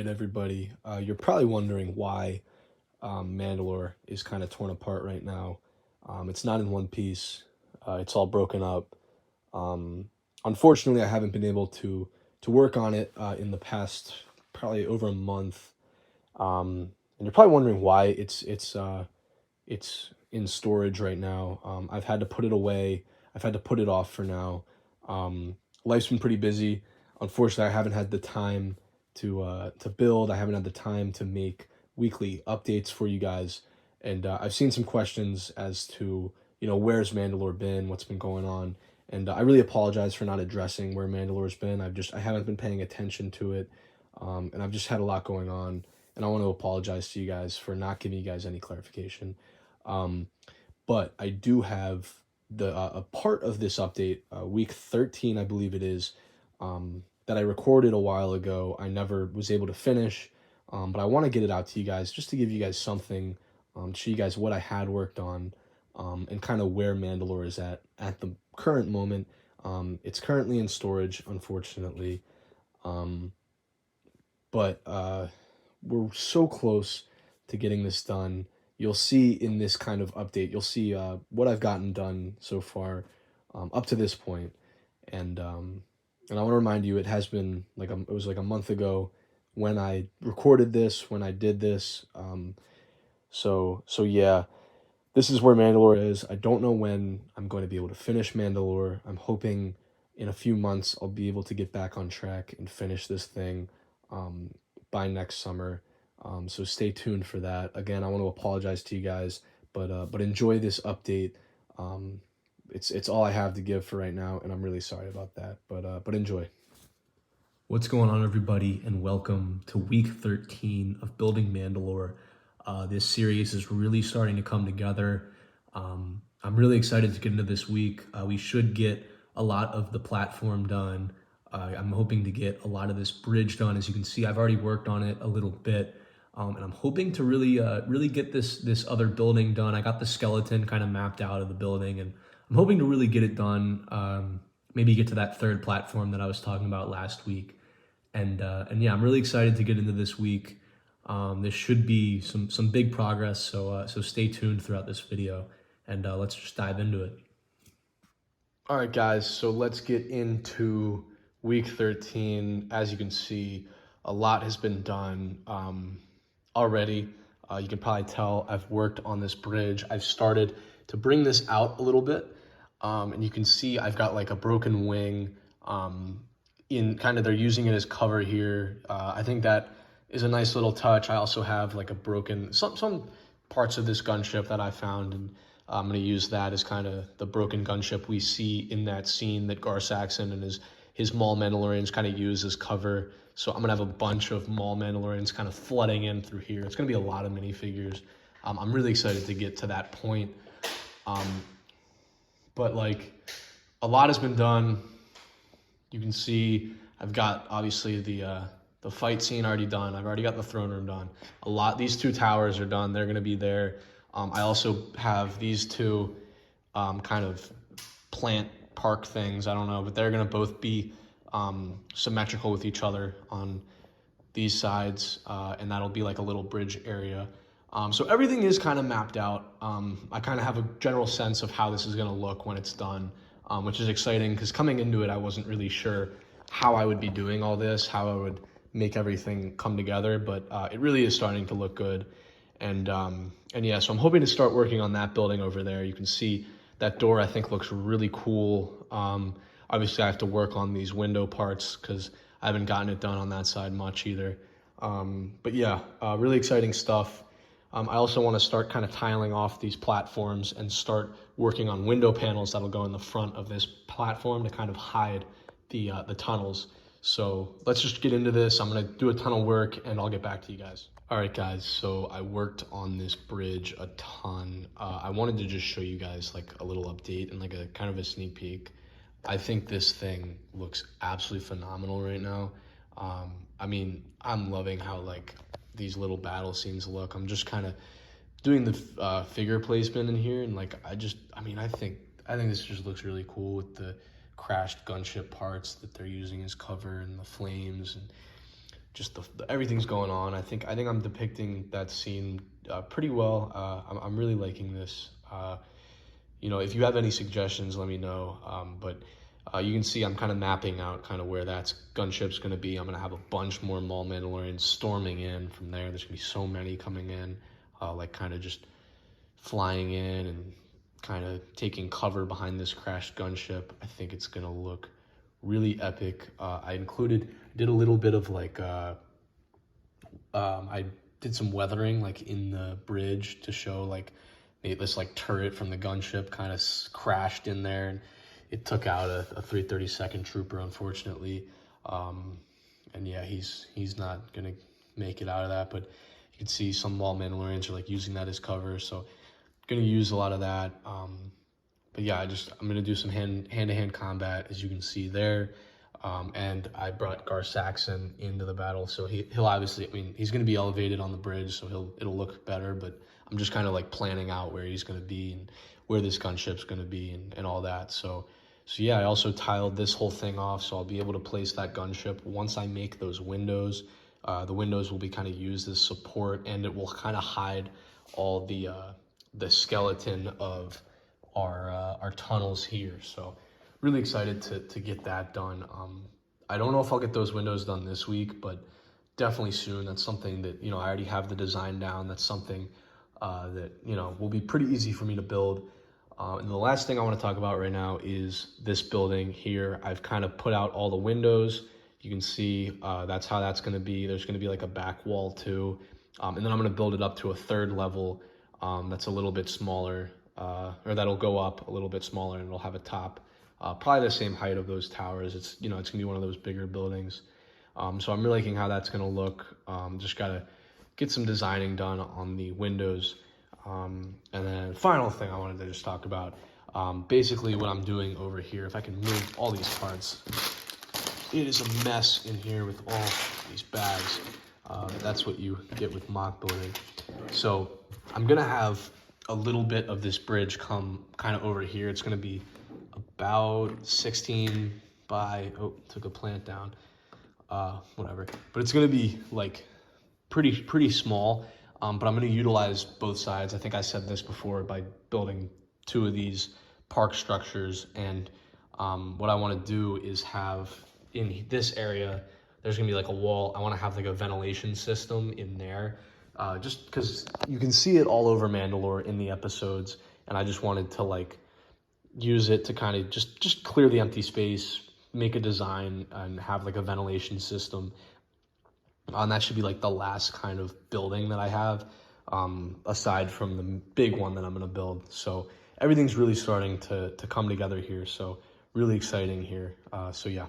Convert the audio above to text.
right, everybody. You're probably wondering why Mandalore is kind of torn apart right now. It's not in one piece. It's all broken up. Um, Unfortunately, I haven't been able to work on it in the past probably over a month. And you're probably wondering why it's in storage right now. I've had to put it away. I've had to put it off for now. Life's been pretty busy. Unfortunately, I haven't had the time to build. I haven't had the time to make weekly updates for you guys. And I've seen some questions as to where's Mandalore been, what's been going on, and I really apologize for not addressing where Mandalore's been. I haven't been paying attention to it, and I've just had a lot going on, and I want to apologize to you guys for not giving you guys any clarification. Um, but I do have the a part of this update, week 13, I believe it is, that I recorded a while ago. I never was able to finish, but I want to get it out to you guys just to give you guys something, to show you guys what I had worked on, and kind of where Mandalore is at the current moment. It's currently in storage, unfortunately, um, but we're so close to getting this done. You'll see in this kind of update, you'll see what I've gotten done so far, up to this point. And I want to remind you, it has been it was like a month ago when I recorded this, when I did this. So yeah, this is where Mandalore is. I don't know when I'm going to be able to finish Mandalore. I'm hoping in a few months I'll be able to get back on track and finish this thing um, by next summer. So stay tuned for that. Again, I want to apologize to you guys, but enjoy this update. Um, it's all I have to give for right now, and I'm really sorry about that. But enjoy. What's going on, everybody, and welcome to week 13 of Building Mandalore. This series is really starting to come together. I'm really excited to get into this week. We should get a lot of the platform done. I'm hoping to get a lot of this bridge done. As you can see, I've already worked on it a little bit, and I'm hoping to really get this other building done. I got the skeleton kind of mapped out of the building, and I'm hoping to really get it done. Maybe get to that third platform that I was talking about last week. And yeah, I'm really excited to get into this week. This should be some big progress, so stay tuned throughout this video, and let's just dive into it. All right, guys, so let's get into week 13. As you can see, a lot has been done already. You can probably tell I've worked on this bridge. I've started to bring this out a little bit, and you can see I've got like a broken wing. In kind of, they're using it as cover here. I think that is a nice little touch. I also have like a broken, some parts of this gunship that I found, and I'm going to use that as kind of the broken gunship we see in that scene that Gar Saxon and his Maul Mandalorians kind of use as cover. So I'm going to have a bunch of Maul Mandalorians kind of flooding in through here. It's going to be a lot of minifigures. I'm really excited to get to that point. But like, a lot has been done. You can see I've got obviously the fight scene already done. I've already got the throne room done. These two towers are done. They're going to be there. I also have these two kind of plant park things. I don't know, but they're going to both be symmetrical with each other on these sides, and that'll be like a little bridge area. So everything is kind of mapped out. I kind of have a general sense of how this is going to look when it's done, which is exciting because coming into it, I wasn't really sure how I would be doing all this, how I would make everything come together, but it really is starting to look good. And yeah, so I'm hoping to start working on that building over there. You can see that door, I think, looks really cool. Obviously, I have to work on these window parts because I haven't gotten it done on that side much either. But yeah, really exciting stuff. I also want to start kind of tiling off these platforms and start working on window panels that'll go in the front of this platform to kind of hide the tunnels. So let's just get into this. I'm going to do a ton of work and I'll get back to you guys. All right, guys, so I worked on this bridge a ton. I wanted to just show you guys like a little update and like a kind of a sneak peek. I think this thing looks absolutely phenomenal right now. I mean, I'm loving how like these little battle scenes look. I'm just kind of doing the figure placement in here, and like I think this just looks really cool with the crashed gunship parts that they're using as cover and the flames, and just everything's going on. I think I'm depicting that scene pretty well. I'm really liking this. If you have any suggestions, let me know. But you can see I'm kind of mapping out kind of where that gunship's going to be. I'm going to have a bunch more Maul Mandalorians storming in from there. There's going to be so many coming in, like kind of just flying in and kind of taking cover behind this crashed gunship. I think it's going to look really epic. I did a little bit of like, I did some weathering like in the bridge to show like this like turret from the gunship kind of crashed in there, and it took out a 332nd trooper, unfortunately. And yeah, he's not gonna make it out of that, but you can see some Maul Mandalorians are like using that as cover, so gonna use a lot of that. But yeah, I'm gonna do some hand-to-hand combat, as you can see there. And I brought Gar Saxon into the battle, so he'll obviously, he's gonna be elevated on the bridge, so it'll look better, but I'm just kind of like planning out where he's gonna be and where this gunship's gonna be and all that. So yeah, I also tiled this whole thing off, so I'll be able to place that gunship once I make those windows. The windows will be kind of used as support, and it will kind of hide all the skeleton of our tunnels here. So really excited to get that done. I don't know if I'll get those windows done this week, but definitely soon. That's something that, I already have the design down. That's something that, will be pretty easy for me to build. And the last thing I want to talk about right now is this building here. I've kind of put out all the windows. You can see that's how that's going to be. There's going to be like a back wall too. And then I'm going to build it up to a third level that's a little bit smaller, or that'll go up a little bit smaller, and it'll have a top probably the same height of those towers. It's going to be one of those bigger buildings. So I'm really liking how that's going to look. Just got to get some designing done on the windows. And then final thing I wanted to just talk about, basically what I'm doing over here, if I can move all these parts, it is a mess in here with all these bags. That's what you get with mock building. So I'm gonna have a little bit of this bridge come kind of over here. It's gonna be about 16 by, took a plant down, whatever. But it's gonna be like pretty small. But I'm going to utilize both sides. I think I said this before, by building 2 of these park structures. And what I want to do is have in this area, there's going to be like a wall. I want to have like a ventilation system in there, just because you can see it all over Mandalore in the episodes. And I just wanted to like use it to kind of just clear the empty space, make a design, and have like a ventilation system. And that should be like the last kind of building that I have, aside from the big one that I'm going to build. So everything's really starting to come together here. So really exciting here. So yeah.